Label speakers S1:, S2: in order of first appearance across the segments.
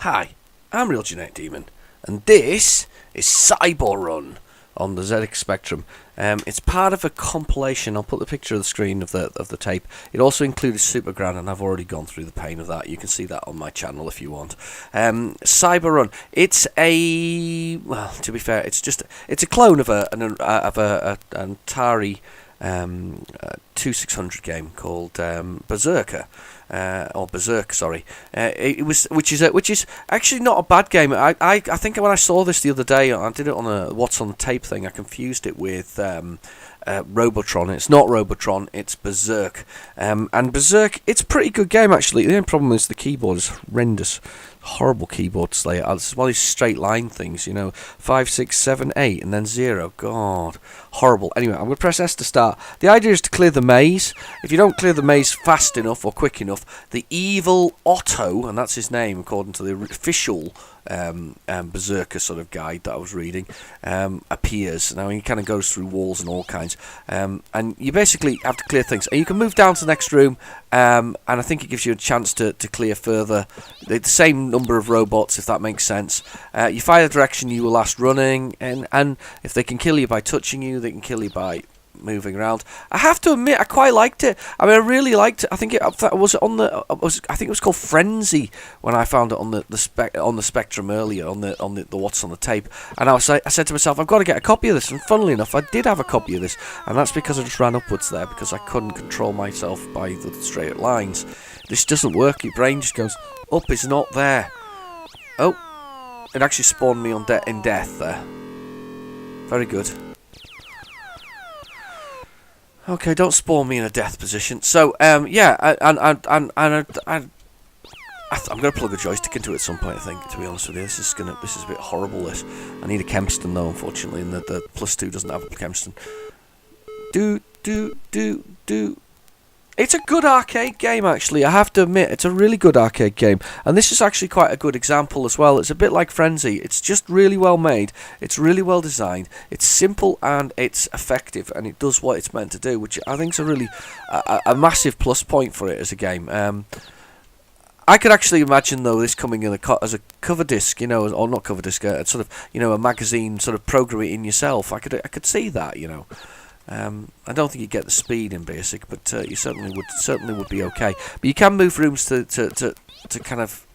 S1: Hi, I'm Real Genetic Demon, and this is Cybo-Run on the ZX Spectrum. It's part of a compilation. I'll put the picture of the screen of the tape. It also included Superground, and I've already gone through the pain of that. You can see that on my channel if you want. Cybo-Run. It's a, well, to be fair, it's a clone of an Atari 2600 game called Berzerker. Or Berzerk, sorry. Which is actually not a bad game. I think when I saw this the other day, I did it on a What's on the Tape thing. I confused it with Robotron. It's not Robotron, it's Berzerk. And Berzerk, it's a pretty good game actually. The only problem is the keyboard is horrendous. Horrible keyboard to lay out. It's one of these straight line things, you know, 5, 6, 7, 8, and then 0. God, horrible. Anyway, I'm going to press S to start. The idea is to clear the maze. If you don't clear the maze fast enough or quick enough, the evil Otto, and that's his name according to the official Berserker sort of guide that I was reading, appears. Now he kind of goes through walls and all kinds, and you basically have to clear things. And you can move down to the next room, and I think it gives you a chance to clear further. The same number of robots, if that makes sense. You find the direction you were last running, and if they can kill you by touching you, they can kill you by moving around. I have to admit, I quite liked it. I mean, I really liked it. I think it was on the. I think it was called Frenzy when I found it on the Spectrum earlier on the What's on the Tape. And I said to myself, I've got to get a copy of this. And funnily enough, I did have a copy of this, and that's because I just ran upwards there because I couldn't control myself by the straight lines. This doesn't work. Your brain just goes, up is not there. Oh, it actually spawned me in death there. Very good. Okay, don't spawn me in a death position. So, yeah, I'm going to plug a joystick into it at some point, I think, to be honest with you. This is a bit horrible, this. I need a Kempston, though, unfortunately, and the +2 doesn't have a Kempston. It's a good arcade game, actually. I have to admit, it's a really good arcade game. And this is actually quite a good example as well. It's a bit like Frenzy. It's just really well made. It's really well designed. It's simple and it's effective. And it does what it's meant to do, which I think is a really a massive plus point for it as a game. I could actually imagine, though, this coming in as a cover disc, you know, or not cover disc, sort of, you know, a magazine, sort of program it in yourself. I could see that, you know. I don't think you get the speed in Basic, but you certainly would be okay. But you can move rooms to kind of.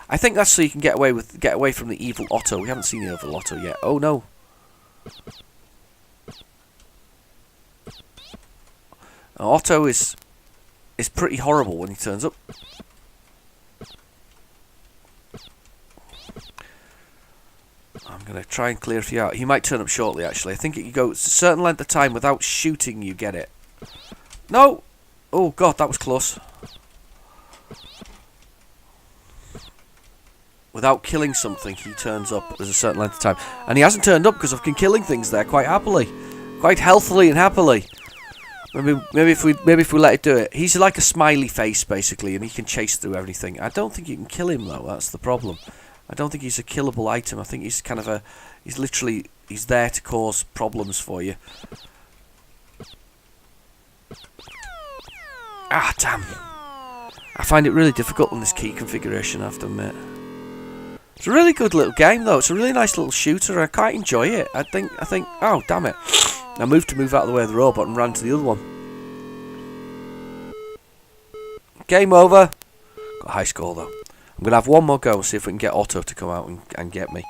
S1: I think that's so you can get away from the evil Otto. We haven't seen the evil Otto yet. Oh no! Otto is pretty horrible when he turns up. I'm going to try and clear a few out. He might turn up shortly, actually. I think you go a certain length of time without shooting, you get it. No! Oh, God, that was close. Without killing something, he turns up. There's a certain length of time. And he hasn't turned up because I've been killing things there quite happily. Quite healthily and happily. Maybe if we let it do it. He's like a smiley face, basically, and he can chase through everything. I don't think you can kill him, though. That's the problem. I don't think he's a killable item. I think he's kind of he's there to cause problems for you. Ah, damn. I find it really difficult on this key configuration, I have to admit. It's a really good little game, though. It's a really nice little shooter. I quite enjoy it. I think, oh, damn it. I moved out of the way of the robot and ran to the other one. Game over. Got a high score, though. I'm going to have one more go and see if we can get Otto to come out and get me.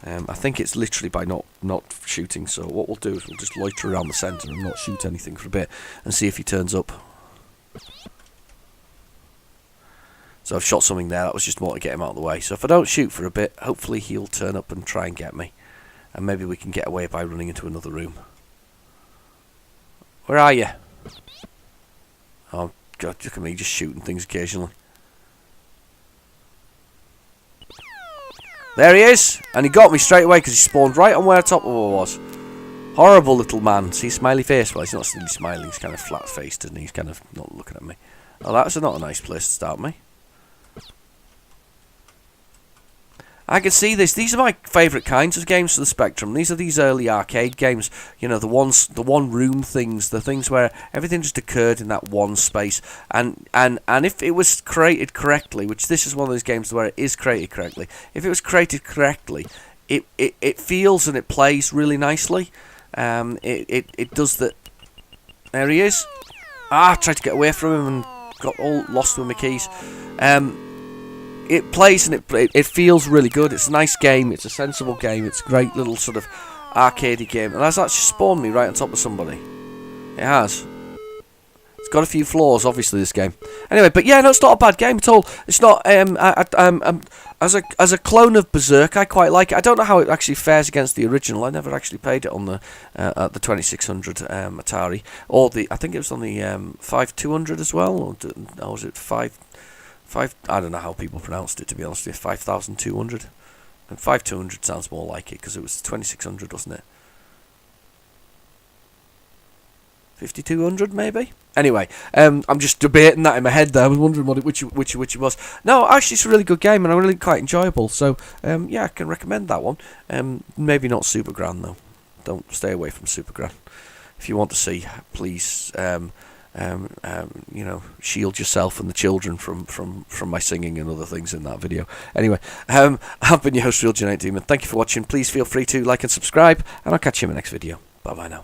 S1: I think it's literally by not shooting, so what we'll do is we'll just loiter around the centre and not shoot anything for a bit and see if he turns up. So I've shot something there, that was just more to get him out of the way. So if I don't shoot for a bit, hopefully he'll turn up and try and get me. And maybe we can get away by running into another room. Where are you? Oh, God, look at me just shooting things occasionally. There he is, and he got me straight away because he spawned right on where the top of it was. Horrible little man. See, smiley face? Well, he's not really smiling, he's kind of flat-faced, and he's kind of not looking at me. Oh, that's not a nice place to start me. I can see this. These are my favourite kinds of games for the Spectrum. These are these early arcade games. You know, the one room things, the things where everything just occurred in that one space. And if it was created correctly, which this is one of those games where it is created correctly. If it was created correctly, it feels and it plays really nicely. It does the. There he is. I tried to get away from him and got all lost with my keys. It plays and it feels really good. It's a nice game. It's a sensible game. It's a great little sort of arcadey game. And that's actually spawned me right on top of somebody. It has. It's got a few flaws, obviously, this game. Anyway, but yeah, no, it's not a bad game at all. It's not. As a clone of Berzerk, I quite like it. I don't know how it actually fares against the original. I never actually played it on the at the 2600 Atari, or I think it was on the 5200 as well, or was it 5? I don't know how people pronounced it, to be honest with you. 5200, and 5200 sounds more like it because it was 2600, wasn't it? 5200 maybe. Anyway, I'm just debating that in my head there. I was wondering which it was. No, actually, it's a really good game and really quite enjoyable. So yeah, I can recommend that one. Maybe not Super Gran though. Don't stay away from Super Gran. If you want to see, please. You know, shield yourself and the children from my singing and other things in that video. Anyway, I've been your host, Real Genetic Demon. Thank you for watching. Please feel free to like and subscribe, and I'll catch you in the next video. Bye bye now.